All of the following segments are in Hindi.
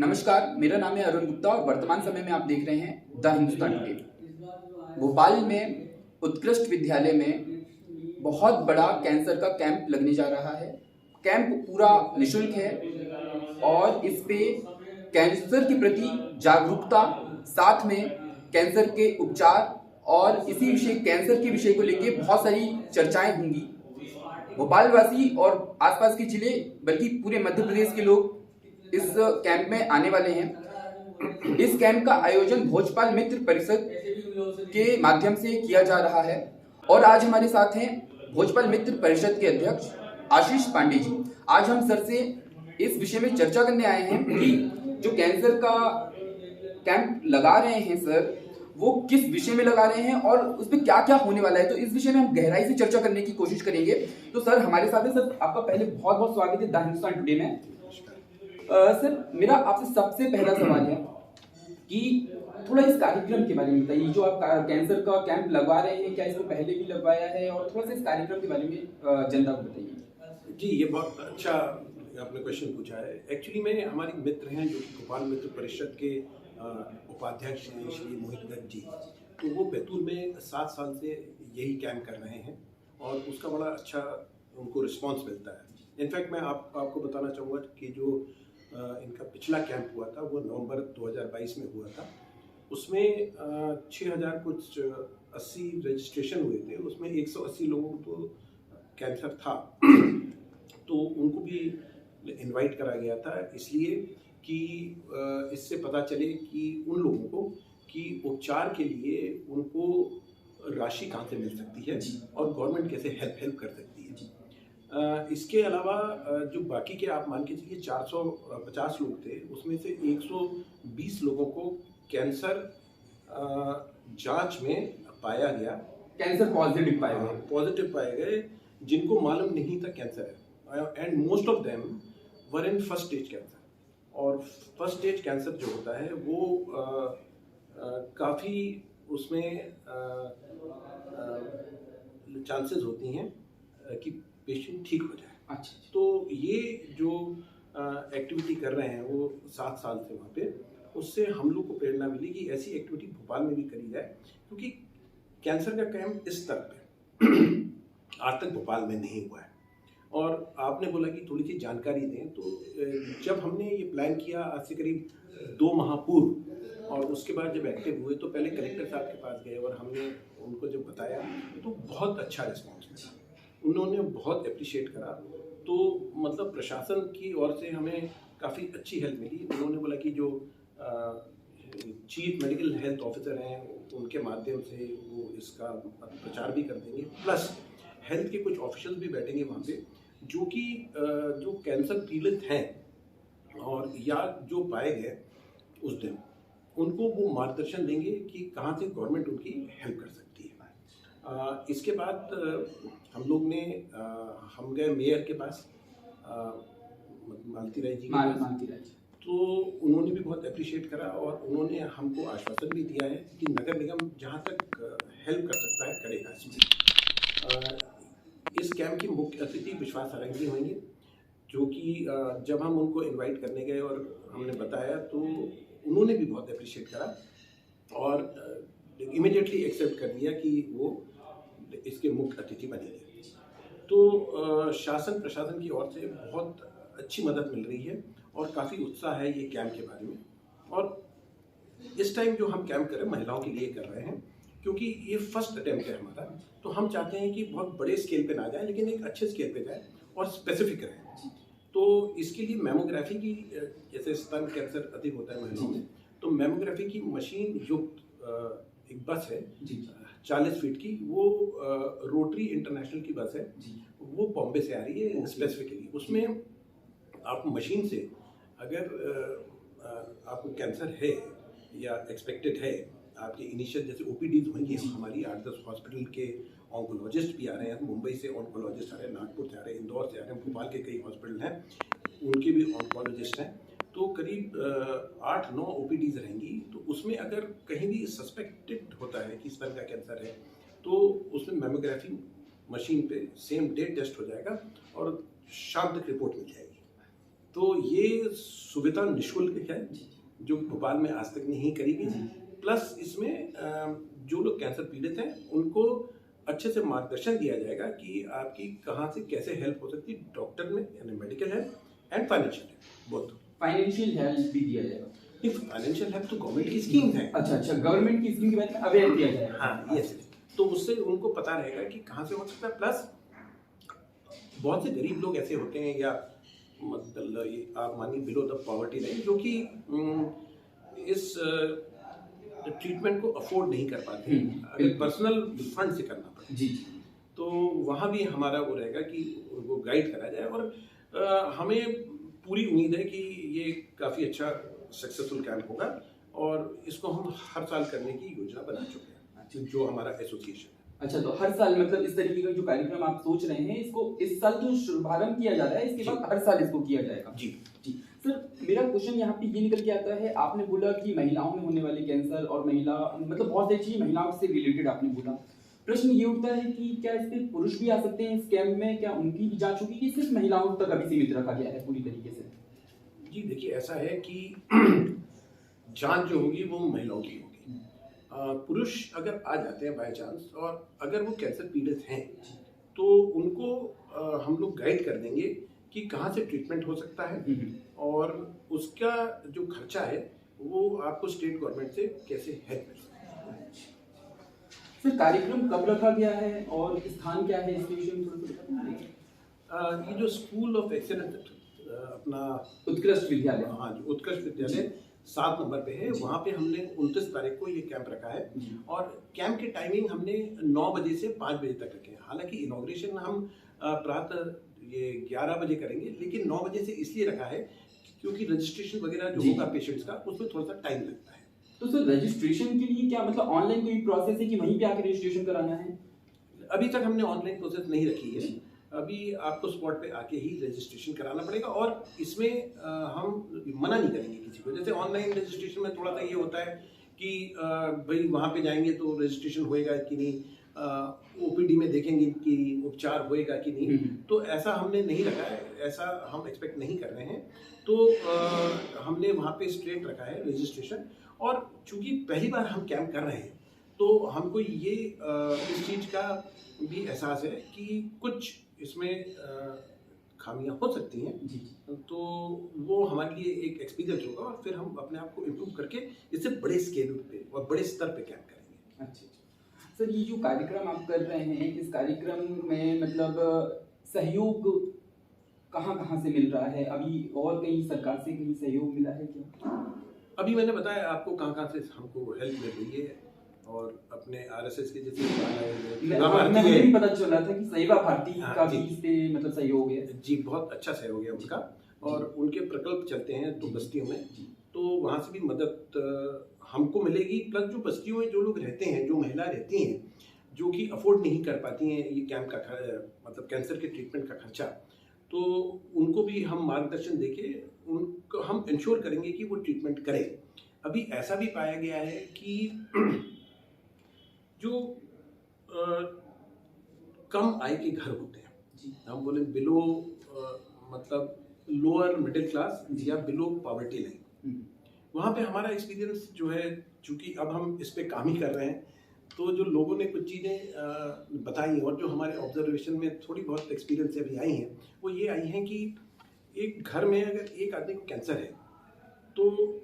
नमस्कार, मेरा नाम है अरुण गुप्ता और वर्तमान समय में आप देख रहे हैं द हिंदुस्तान टुडे। भोपाल में उत्कृष्ट विद्यालय में बहुत बड़ा कैंसर का कैंप लगने जा रहा है। कैंप पूरा निःशुल्क है और इस पे कैंसर के प्रति जागरूकता, साथ में कैंसर के उपचार और इसी विषय कैंसर के विषय को लेके बहुत सारी चर्चाएं होंगी। भोपाल वासी और आसपास के जिले बल्कि पूरे मध्य प्रदेश के लोग इस कैंप में आने वाले हैं। इस कैंप का आयोजन भोजपाल मित्र परिषद के माध्यम से किया जा रहा है और आज हमारे साथ हैं भोजपाल मित्र परिषद के अध्यक्ष आशीष पांडे जी। आज हम सर से इस विषय में चर्चा करने आए हैं कि जो कैंसर का कैंप लगा रहे हैं सर, वो किस विषय में लगा रहे हैं और उसमें क्या क्या होने वाला है। तो इस विषय में हम गहराई से चर्चा करने की कोशिश करेंगे। तो सर हमारे साथ है। सर आपका पहले बहुत बहुत स्वागत है द हिंदुस्तान टुडे में। सर मेरा आपसे सबसे पहला सवाल है कि थोड़ा इस कार्यक्रम के बारे में बताइए। जो आप कैंसर का कैंप लगवा रहे हैं, क्या इसको पहले भी लगवाया है, और थोड़ा सा इस कार्यक्रम के बारे में जनता को बताइए। जी, ये बहुत अच्छा आपने क्वेश्चन पूछा है। एक्चुअली में हमारे मित्र हैं जो भोपाल मित्र परिषद के उपाध्यक्ष हैं श्री मोहित दत्त जी। तो वो बैतूल में 7 साल से यही कैंप कर रहे हैं और उसका बड़ा अच्छा उनको रिस्पांस मिलता है। इनफैक्ट मैं आपको बताना चाहूँगा कि जो इनका पिछला कैंप हुआ था वो नवंबर 2022 में हुआ था। उसमें 6000 कुछ 80 रजिस्ट्रेशन हुए थे। उसमें 180 लोगों को तो कैंसर था तो उनको भी इनवाइट करा गया था, इसलिए कि इससे पता चले कि उन लोगों को कि उपचार के लिए उनको राशि कहाँ से मिल सकती है और गवर्नमेंट कैसे हेल्प कर सकती है। इसके अलावा जो बाकी के आप मान के चलिए 450 लोग थे, उसमें से 120 लोगों को कैंसर जांच में पाया गया, कैंसर पॉजिटिव पाए गए जिनको मालूम नहीं था कैंसर है। And most of them were in first stage cancer. और फर्स्ट स्टेज कैंसर जो होता है वो काफ़ी उसमें चांसेस होती हैं कि पेशेंट ठीक हो जाए। अच्छा। तो ये जो एक्टिविटी कर रहे हैं वो 7 साल से वहाँ पे, उससे हम लोग को प्रेरणा मिली कि ऐसी एक्टिविटी भोपाल में भी करी जाए, क्योंकि कैंसर का कैंप इस स्तर पे आज तक भोपाल में नहीं हुआ है। और आपने बोला कि थोड़ी सी जानकारी दें, तो जब हमने ये प्लान किया आज से करीब 2 माह पूर्व, और उसके बाद जब एक्टिव हुए तो पहले कलेक्टर साहब के पास गए और हमने उनको जब बताया तो बहुत अच्छा रिस्पॉन्स मिला, उन्होंने बहुत अप्रिशिएट करा। तो मतलब प्रशासन की ओर से हमें काफ़ी अच्छी हेल्प मिली। उन्होंने बोला कि जो चीफ मेडिकल हेल्थ ऑफिसर हैं उनके माध्यम से वो इसका प्रचार भी कर देंगे, प्लस हेल्थ के कुछ ऑफिशियल भी बैठेंगे वहाँ पे, जो कि जो कैंसर पीड़ित हैं और या जो पाए गए उस दिन, उनको वो मार्गदर्शन देंगे कि कहाँ से गवर्नमेंट उनकी हेल्प कर सकती है। इसके बाद हम लोग ने हम गए मेयर के पास, मालती राय जी के पास। तो उन्होंने भी बहुत अप्रिशिएट करा और उन्होंने हमको आश्वासन भी दिया है कि नगर निगम जहाँ तक हेल्प कर सकता है करेगा इसमें। इस कैंप की मुख्य अतिथि विश्वास सारंग जी होंगे, जो कि जब हम उनको इनवाइट करने गए और हमने बताया तो उन्होंने भी बहुत अप्रिशिएट करा और इमीडिएटली एक्सेप्ट कर दिया कि वो इसके मुख्य अतिथि बनेंगे। तो शासन प्रशासन की ओर से बहुत अच्छी मदद मिल रही है और काफ़ी उत्साह है ये कैंप के बारे में। और इस टाइम जो हम कैंप कर रहे हैं महिलाओं के लिए कर रहे हैं, क्योंकि ये फर्स्ट अटेम्प्ट है हमारा। तो हम चाहते हैं कि बहुत बड़े स्केल पे ना जाए, लेकिन एक अच्छे स्केल पे जाए और स्पेसिफिक रहे। तो इसके लिए मेमोग्राफी की, जैसे स्तन कैंसर अधिक होता है महिलाओं में, तो मेमोग्राफी की मशीन युक्त एक बस है 40 फीट की, वो रोटरी इंटरनेशनल की बस है, वो बॉम्बे से आ रही है स्पेसिफिकली। उसमें आप मशीन से अगर आपको कैंसर है या एक्सपेक्टेड है, आपके इनिशियल जैसे ओपीडीज होंगी हमारी 8-10 हॉस्पिटल के ऑन्कोलॉजिस्ट भी आ रहे हैं, मुंबई से ऑन्कोलॉजिस्ट आ रहे हैं, नागपुर से आ रहे हैं, इंदौर से आ रहे हैं, भोपाल के कई हॉस्पिटल हैं उनके भी ऑन्कोलॉजिस्ट हैं। तो करीब 8-9 ओपीडीज रहेंगी। तो उसमें अगर कहीं भी सस्पेक्टेड होता है कि स्तन का कैंसर है, तो उसमें मेमोग्राफी मशीन पे सेम डे टेस्ट हो जाएगा और शाम तक रिपोर्ट मिल जाएगी। तो ये सुविधा निःशुल्क है, जो भोपाल में आज तक नहीं करी गई। प्लस इसमें जो लोग कैंसर पीड़ित हैं उनको अच्छे से मार्गदर्शन दिया जाएगा कि आपकी कहाँ से कैसे हेल्प हो सकती है, डॉक्टर में यानी medical help and financial help, both. Financial help भी दिया जाएगा? फाइनेंशियल हेल्प तो गवर्नमेंट की स्कीम है। अच्छा, गवर्नमेंट की स्कीम के बारे में अवेयर किया जाएगा। हाँ, यस। तो उससे उनको पता रहेगा कि कहाँ से हो सकता है। प्लस बहुत से गरीब लोग ऐसे होते हैं, या मतलब ये आप मानिए बिलो द पॉवर्टी लाइन, जो कि इस ट्रीटमेंट को अफोर्ड नहीं कर पाते, अगर पर्सनल फंड से करना पड़े जी, तो वहाँ भी हमारा वो रहेगा कि उनको गाइड करा जाए। और हमें पूरी उम्मीद है कि ये काफ़ी अच्छा सक्सेसफुल कैंप होगा, और इसको हम हर साल करने की योजना बना चुके हैं, जो हमारा एसोसिएशन है। अच्छा, तो हर साल मतलब इस तरीके का जो कार्यक्रम आप सोच रहे हैं, इसको इस साल तो शुभारंभ किया जा रहा है, इसके बाद हर साल इसको किया जाएगा? जी जी। सर, मेरा क्वेश्चन यहाँ पे ये निकल के आता है, आपने बोला कि महिलाओं में होने वाले कैंसर और महिला मतलब बहुत सारी चीजें महिलाओं से रिलेटेड आपने बोला। प्रश्न ये उठता है कि क्या इस पे पुरुष भी आ सकते हैं इस कैंप में? क्या उनकी भी जांच होगी कि सिर्फ महिलाओं तक अभी सीमित रखा गया है पूरी तरीके से? जी देखिए, ऐसा है कि जांच जो होगी वो महिलाओं की होगी। पुरुष अगर आ जाते हैं बाय चांस, और अगर वो कैंसर पीड़ित हैं, तो उनको हम लोग गाइड कर देंगे कि कहाँ से ट्रीटमेंट हो सकता है, और उसका जो खर्चा है वो आपको स्टेट गवर्नमेंट से कैसे हेल्प मिल सकता है। सर, कार्यक्रम कब रखा गया है और स्थान क्या है, इसके विषय में थोड़ा सा बताइए। ये जो स्कूल ऑफ एक्सीलेंस अपना उत्कृष्ट विद्यालय, हाँ जी, उत्कृष्ट विद्यालय 7 नंबर पे है, वहाँ पे हमने 29 तारीख को ये कैंप रखा है। और कैंप की टाइमिंग हमने 9 बजे से 5 बजे तक रखे हैं। हालांकि इनॉग्रेशन हम प्रातः ये 11 बजे करेंगे, लेकिन 9 बजे से इसलिए रखा है क्योंकि रजिस्ट्रेशन वगैरह जो होगा पेशेंट्स का, उसमें थोड़ा सा टाइम लगता है। तो सर, रजिस्ट्रेशन के लिए क्या मतलब ऑनलाइन कोई प्रोसेस है कि वहीं पे आके रजिस्ट्रेशन कराना है? अभी तक हमने ऑनलाइन प्रोसेस नहीं रखी है। अभी आपको स्पॉट पे आके ही रजिस्ट्रेशन कराना पड़ेगा, और इसमें हम मना नहीं करेंगे किसी को। जैसे ऑनलाइन रजिस्ट्रेशन में थोड़ा सा ये होता है कि भाई वहाँ पे जाएंगे तो रजिस्ट्रेशन होएगा कि नहीं, ओपीडी में देखेंगे कि उपचार होएगा कि नहीं, तो ऐसा हमने नहीं रखा है, ऐसा हम एक्सपेक्ट नहीं कर रहे हैं। तो हमने वहाँ पे स्ट्रेट रखा है रजिस्ट्रेशन। और चूंकि पहली बार हम कैंप कर रहे हैं, तो हमको ये इस चीज़ का भी एहसास है कि कुछ इसमें खामियां हो सकती हैं, तो वो हमारे लिए एक एक्सपीरियंस होगा, और फिर हम अपने आप को इम्प्रूव करके इससे बड़े स्केल पे और बड़े स्तर पे कैंप करेंगे। अच्छा सर, ये जो कार्यक्रम आप कर रहे हैं, इस कार्यक्रम में मतलब सहयोग कहाँ से मिल रहा है? अभी और कहीं सरकार से कहीं सहयोग मिला है क्या? अभी मैंने बताया आपको कहाँ से हमको हेल्प मिल रही है, और अपने आरएसएस के जैसे मुझे भी पता चला था कि सेवा भारती का भी इस पे मतलब सहयोग है। जी, बहुत अच्छा सहयोग है उनका, और उनके प्रकल्प चलते हैं तो बस्तियों में, तो वहाँ से भी मदद हमको मिलेगी। प्लस जो बस्तियों में जो लोग रहते हैं, जो महिला रहती हैं, जो कि अफोर्ड नहीं कर पाती हैं ये कैंप का मतलब कैंसर के ट्रीटमेंट का खर्चा, तो उनको भी हम मार्गदर्शन देके उनको हम इंश्योर करेंगे कि वो ट्रीटमेंट करें। अभी ऐसा भी पाया गया है कि जो कम आय के घर होते हैं, हम बोले बिलो मतलब लोअर मिडिल क्लास या बिलो पॉवर्टी लाइन, वहाँ पे हमारा एक्सपीरियंस जो है, चूंकि अब हम इस पे काम ही कर रहे हैं, तो जो लोगों ने कुछ चीज़ें बताई, और जो हमारे ऑब्जर्वेशन में थोड़ी बहुत एक्सपीरियंस से अभी आई हैं, वो ये आई हैं कि एक घर में अगर एक आदमी को कैंसर है, तो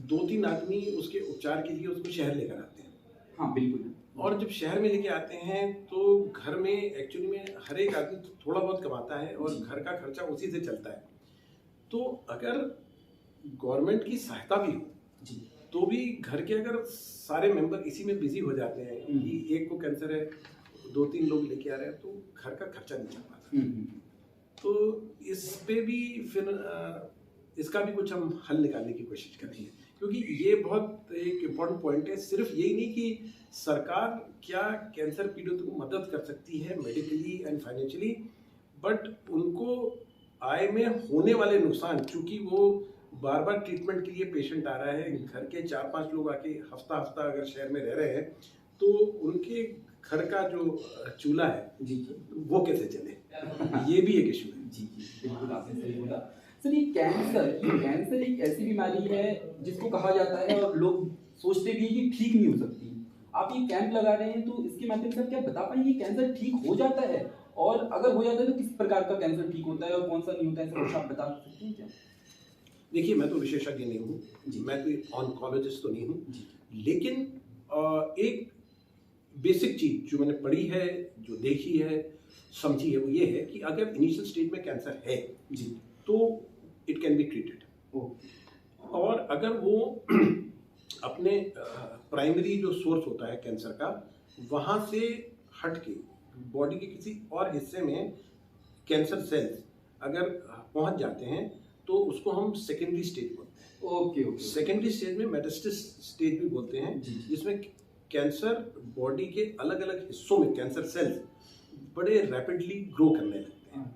2-3 आदमी उसके उपचार के लिए उसको शहर लेकर आते हैं। हाँ बिल्कुल। और जब शहर में लेके आते हैं, तो घर में एक्चुअली में हर एक आदमी थोड़ा बहुत कमाता है, और घर का खर्चा उसी से चलता है। तो अगर गवर्नमेंट की सहायता भी हो, तो भी घर के अगर सारे मेंबर इसी में बिजी हो जाते हैं कि एक को कैंसर है, 2-3 लोग लेके आ रहे हैं, तो घर का खर्चा नहीं चल पाता। तो इस पे भी फिर इसका भी कुछ हम हल निकालने की कोशिश करेंगे, क्योंकि ये बहुत एक इम्पॉर्टेंट पॉइंट है। सिर्फ यही नहीं कि सरकार क्या कैंसर पीड़ितों को मदद कर सकती है मेडिकली एंड फाइनेंशियली, बट उनको आय में होने वाले नुकसान, चूंकि वो बार बार ट्रीटमेंट के लिए पेशेंट आ रहा है, घर के 4-5 लोग आके हफ्ता अगर शहर में रह रहे हैं, तो उनके घर का जो चूल्हा है वो कैसे चले, ये भी एक इशू है। जी बिल्कुल, आपने सही बोला। सर ये कैंसर एक ऐसी बीमारी है जिसको कहा जाता है और लोग सोचते भी हैं कि ठीक नहीं हो सकती। आप ये कैंप लगा रहे हैं तो इसके माध्यम से आप क्या बता पाएंगे कैंसर ठीक हो जाता है, और अगर हो जाता है तो किस प्रकार का कैंसर ठीक होता है और कौन सा नहीं होता है, ऐसा कुछ आप बता सकते हैं क्या? देखिए, मैं तो विशेषज्ञ नहीं हूँ, मैं कोई ऑन्कोलॉजिस्ट तो नहीं हूँ, लेकिन एक बेसिक चीज जो मैंने पढ़ी है, जो देखी है, समझी है, वो ये है कि अगर इनिशियल स्टेज में कैंसर है जी तो इट कैन बी ट्रीटेड, और अगर वो अपने प्राइमरी जो सोर्स होता है कैंसर का वहाँ से हट के बॉडी के किसी और हिस्से में कैंसर सेल्स अगर पहुँच जाते हैं तो उसको हम सेकेंडरी स्टेज बोलते हैं। ओके। सेकेंडरी स्टेज में मेटास्टेसिस स्टेज भी बोलते हैं, जिसमें कैंसर बॉडी के अलग अलग हिस्सों में कैंसर सेल्स बड़े रैपिडली ग्रो करने लगते हैं।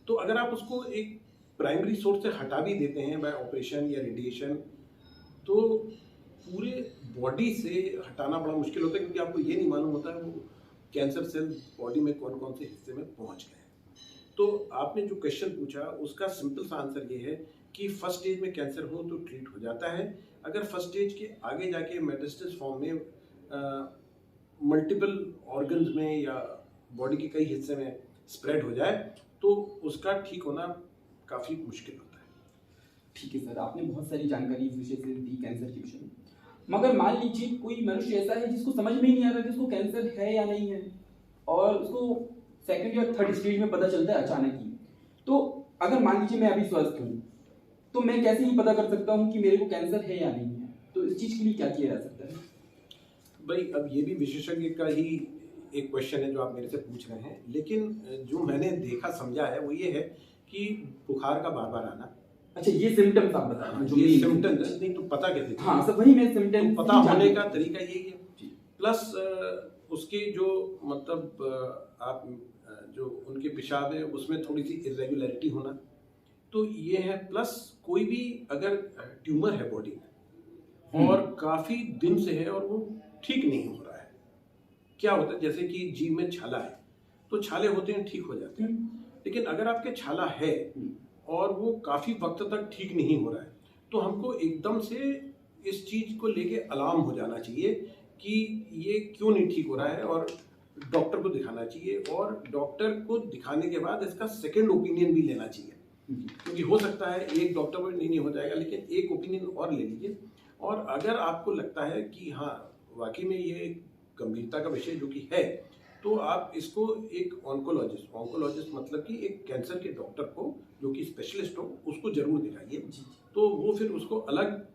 तो अगर आप उसको एक प्राइमरी सोर्स से हटा भी देते हैं बाय ऑपरेशन या रेडिएशन, तो पूरे बॉडी से हटाना बड़ा मुश्किल होता है, क्योंकि आपको ये नहीं मालूम होता है वो कैंसर सेल बॉडी में कौन कौन से हिस्से में पहुंच गए हैं। तो आपने जो क्वेश्चन पूछा उसका सिंपल सा आंसर ये है कि फर्स्ट स्टेज में कैंसर हो तो ट्रीट हो जाता है। अगर फर्स्ट स्टेज के आगे जाके मेटास्टेसिस फॉर्म में मल्टीपल ऑर्गन्स में या बॉडी के कई हिस्से में स्प्रेड हो जाए तो उसका ठीक होना काफ़ी मुश्किल होता है। ठीक है सर, आपने बहुत सारी जानकारी इस विषय से दी कैंसर के विषय में। मगर मान लीजिए कोई मनुष्य ऐसा है जिसको समझ में ही नहीं आ रहा कि उसको कैंसर है या नहीं है, और उसको सेकंड या थर्ड स्टेज में पता चलता है अचानक ही, तो अगर मान लीजिए मैं अभी स्वस्थ हूँ तो मैं कैसे ही पता कर सकता हूँ कि मेरे को कैंसर है या नहीं है? तो इस चीज़ के लिए क्या किया जा सकता है? भाई, अब ये भी विशेषज्ञ का ही एक क्वेश्चन है जो आप मेरे से पूछ रहे हैं, लेकिन जो मैंने देखा समझा है वो ये है कि बुखार का बार बार आना। अच्छा, ये सिम्टम्स आप बता रहे हैं? ये सिम्टम्स नहीं तो पता कैसे? हाँ सर, वही मैं सिम्टम्स तो पता होने का तरीका यही है, प्लस उसके जो मतलब आप जो उनके पेशाब है उसमें थोड़ी सी इरेगुलरिटी होना, तो ये है। प्लस कोई भी अगर ट्यूमर है बॉडी में और काफ़ी दिन से है और वो ठीक नहीं हो रहा है, क्या होता है जैसे कि जीभ में छाला है तो छाले होते हैं ठीक हो जाते हैं, लेकिन अगर आपके छाला है और वो काफ़ी वक्त तक ठीक नहीं हो रहा है तो हमको एकदम से इस चीज़ को लेके अलार्म हो जाना चाहिए कि ये क्यों नहीं ठीक हो रहा है, और डॉक्टर को दिखाना चाहिए। और डॉक्टर को दिखाने के बाद इसका सेकंड ओपिनियन भी लेना चाहिए, क्योंकि हो सकता है एक डॉक्टर को नहीं हो जाएगा, लेकिन एक ओपिनियन और ले लीजिए। और अगर आपको लगता है कि हाँ वाकई में ये गंभीरता का विषय जो कि है, तो आप इसको एक ऑन्कोलॉजिस्ट मतलब कि एक कैंसर के डॉक्टर को जो कि स्पेशलिस्ट हो उसको जरूर दिखाइए, तो वो फिर उसको अलग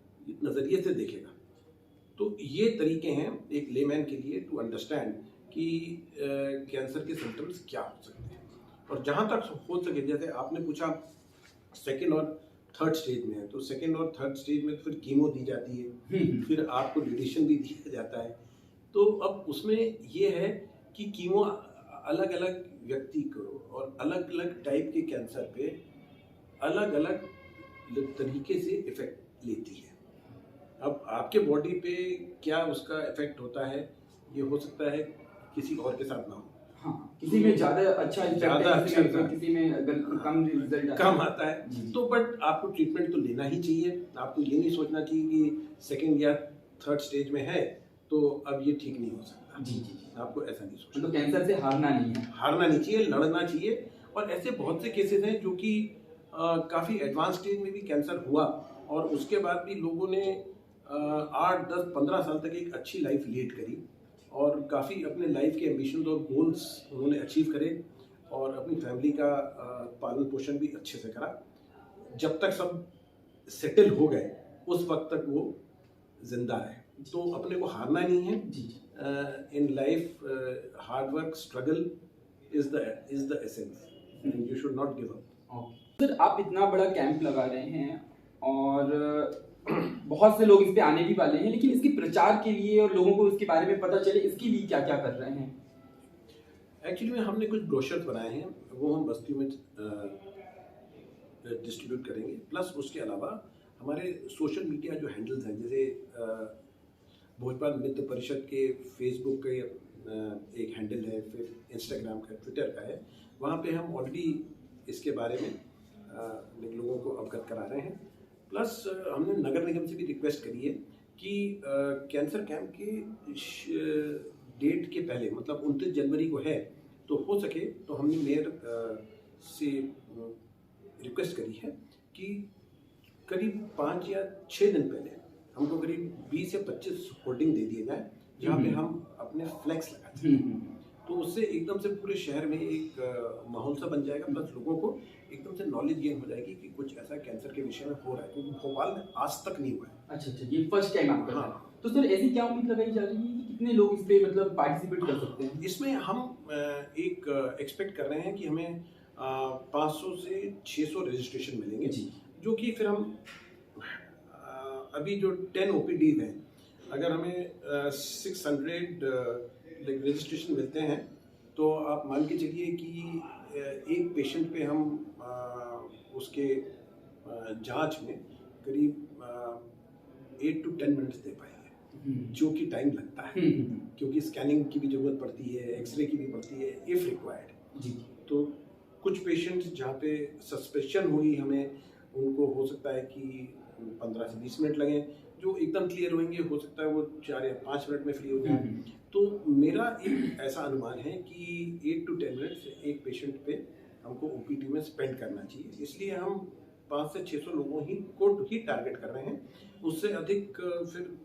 नज़रिए से देखेगा। तो ये तरीके हैं एक लेमैन के लिए टू अंडरस्टैंड कि कैंसर के सिम्टम्स क्या हो सकते हैं। और जहाँ तक हो सके, जैसे आपने पूछा सेकेंड और थर्ड स्टेज में है, तो सेकेंड और थर्ड स्टेज में फिर कीमो दी जाती है, फिर आपको रेडिएशन भी दिया जाता है। तो अब उसमें ये है कि कीमो अलग अलग व्यक्ति को और अलग अलग टाइप के कैंसर पे अलग अलग तरीके से इफेक्ट लेती है। अब आपके बॉडी पे क्या उसका इफेक्ट होता है, ये हो सकता है किसी और के साथ ना हो। हाँ, किसी में ज़्यादा अच्छा किसी में अगर कम रिजल्ट कम आता है तो बट आपको ट्रीटमेंट तो लेना ही चाहिए। आपको ये नहीं सोचना चाहिए कि सेकेंड या थर्ड स्टेज में है तो अब ये ठीक नहीं हो सकता। जी, आपको ऐसा नहीं सोचना। तो कैंसर से हारना नहीं है, हारना नहीं चाहिए, लड़ना चाहिए। और ऐसे बहुत से केसेस हैं जो कि काफ़ी एडवांस स्टेज में भी कैंसर हुआ और उसके बाद भी लोगों ने 8, 10, 15 साल तक एक अच्छी लाइफ लीड करी और काफ़ी अपने लाइफ के एम्बिशंस और गोल्स उन्होंने अचीव करे और अपनी फैमिली का पालन पोषण भी अच्छे से करा। जब तक सब सेटल हो गए उस वक्त तक वो जिंदा रहे। तो अपने को हारना नहीं है। In life hard work struggle is the essence and you should not give up. Sir, आप इतना बड़ा कैंप लगा रहे हैं और बहुत से लोग इस पे आने भी वाले हैं, लेकिन इसके प्रचार के लिए और लोगों को इसके बारे में पता चले इसके लिए क्या क्या कर रहे हैं? एक्चुअली में हमने कुछ ब्रोशर बनाए हैं, वो हम बस्तियों में डिस्ट्रीब्यूट करेंगे। प्लस उसके अलावा हमारे सोशल मीडिया जो हैंडल्स हैं, जैसे भोजपाल मित्र परिषद के फेसबुक के एक हैंडल है, फिर इंस्टाग्राम का, ट्विटर का है, वहाँ पे हम ऑलरेडी इसके बारे में लोगों को अवगत करा रहे हैं। प्लस हमने नगर निगम से भी रिक्वेस्ट करी है कि कैंसर कैंप के डेट के पहले, मतलब 29 जनवरी को है, तो हो सके तो हमने मेयर से रिक्वेस्ट करी है कि करीब 5 या 6 दिन पहले हमको करीब 20 या 25 होर्डिंग दे दिए जाए, जहाँ पे हम अपने फ्लैक्स लगाते हैं। तो उससे एकदम से पूरे शहर में एक माहौल सा बन जाएगा, प्लस लोगों को एकदम से नॉलेज गेन हो जाएगी कि कुछ ऐसा कैंसर के विषय में हो रहा है, क्योंकि भोपाल में आज तक नहीं हुआ है। अच्छा, ये फर्स्ट टाइम आप कर रहे हैं। हाँ। तो सर ऐसी क्या उम्मीद लगाई जा रही है कि कितने लोग इस पे मतलब पार्टिसिपेट कर सकते हैं? इसमें हम एक एक्सपेक्ट कर रहे हैं कि हमें 500 से 600 रजिस्ट्रेशन मिलेंगे जी। जो कि फिर हम अभी जो 10 OPDs हैं, अगर हमें 600 रजिस्ट्रेशन मिलते हैं तो आप मान के चलिए कि एक पेशेंट पे हम उसके जांच में करीब 8 to 10 मिनट्स दे पाएंगे, जो कि टाइम लगता है क्योंकि स्कैनिंग की भी जरूरत पड़ती है, एक्सरे की भी पड़ती है इफ रिक्वायर्ड जी। तो कुछ पेशेंट्स जहाँ पे सस्पेशन हुई हमें, उनको हो सकता है कि 15 से 20 मिनट लगे, जो एकदम क्लियर होंगे हो सकता है वो 4 या 5 मिनट में फ्री हो जाए। तो मेरा एक ऐसा अनुमान है कि 8 to 10 मिनट्स एक पेशेंट पे हमको OPD में स्पेंड करना चाहिए, इसलिए हम 5 से 600 लोगों को ही टारगेट कर रहे हैं। उससे अधिक फिर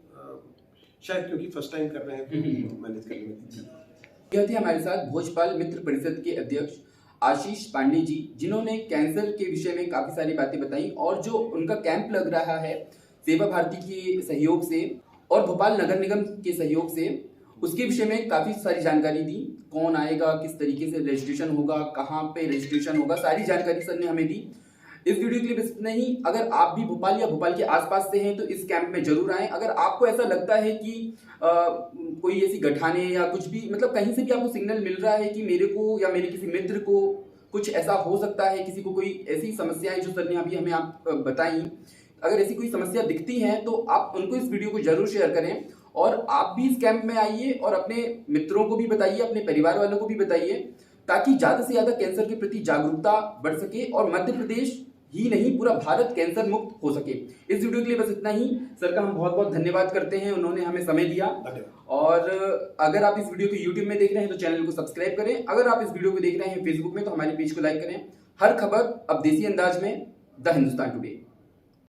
शायद क्योंकि फर्स्ट टाइम कर रहे हैं तो मैनेज करने में दिक्कत। यह थे हमारे साथ भोजपाल मित्र परिषद के अध्यक्ष आशीष पांडे जी, जिन्होंने कैंसर के विषय में काफी सारी बातें बताई और जो उनका कैंप लग रहा है सेवा भारती के सहयोग से और भोपाल नगर निगम के सहयोग से, उसके विषय में काफी सारी जानकारी दी। कौन आएगा, किस तरीके से रजिस्ट्रेशन होगा, कहाँ पे रजिस्ट्रेशन होगा, सारी जानकारी सर ने हमें दी। इस वीडियो के लिए बस इतना ही। अगर आप भी भोपाल या भोपाल के आसपास से हैं तो इस कैंप में जरूर आएं। अगर आपको ऐसा लगता है कि कोई ऐसी गठाने या कुछ भी, मतलब कहीं से भी आपको सिग्नल मिल रहा है कि मेरे को या मेरे किसी मित्र को कुछ ऐसा हो सकता है, किसी को कोई ऐसी समस्याएं जो सर ने अभी हमें आप बताई, अगर ऐसी कोई समस्या दिखती है तो आप उनको इस वीडियो को जरूर शेयर करें और आप भी इस कैंप में आइए और अपने मित्रों को भी बताइए, अपने परिवार वालों को भी बताइए, ताकि ज्यादा से ज्यादा कैंसर के प्रति जागरूकता बढ़ सके और मध्य प्रदेश ही नहीं पूरा भारत कैंसर मुक्त हो सके। इस वीडियो के लिए बस इतना ही। सर का हम बहुत बहुत धन्यवाद करते हैं, उन्होंने हमें समय दिया। और अगर आप इस वीडियो को YouTube में देख रहे हैं तो चैनल को सब्सक्राइब करें। अगर आप इस वीडियो को देख रहे हैं Facebook में तो हमारे पेज को लाइक करें। हर खबर अब देसी अंदाज में, द हिंदुस्तान टुडे।